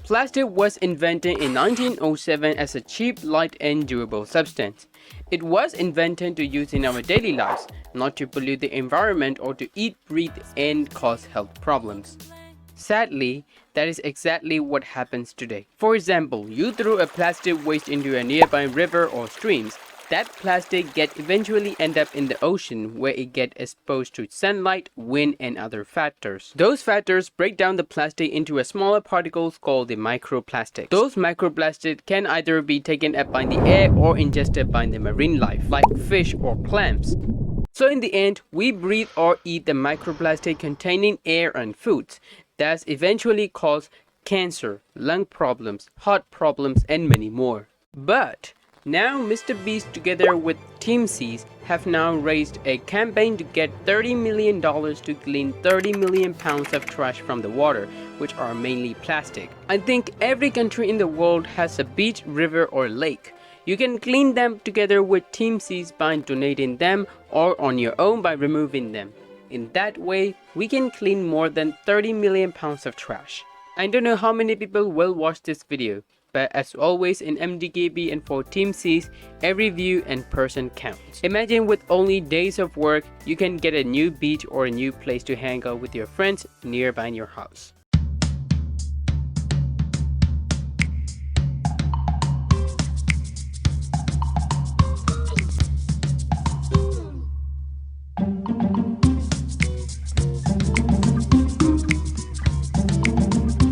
Plastic was invented in 1907 as a cheap, light and durable substance. It was invented to use in our daily lives, not to pollute the environment or to eat, breathe and cause health problems. Sadly, that is exactly what happens today. For example, you throw a plastic waste into a nearby river or streams. That plastic eventually end up in the ocean where it get exposed to sunlight, wind and other factors. Those factors break down the plastic into a smaller particles called the microplastics. Those microplastics can either be taken up by the air or ingested by the marine life, like fish or clams. So in the end, we breathe or eat the microplastic containing air and foods. That eventually cause cancer, lung problems, heart problems and many more. But now Mr. Beast together with Teamseas have now raised a campaign to get $30 million to clean 30 million pounds of trash from the water, which are mainly plastic. I think every country in the world has a beach, river or lake. You can clean them together with Teamseas by donating them or on your own by removing them. In that way, we can clean more than 30 million pounds of trash. I don't know how many people will watch this video, but as always in MDKB and for Teamseas, every view and person counts. Imagine with only days of work, you can get a new beach or a new place to hang out with your friends nearby your house.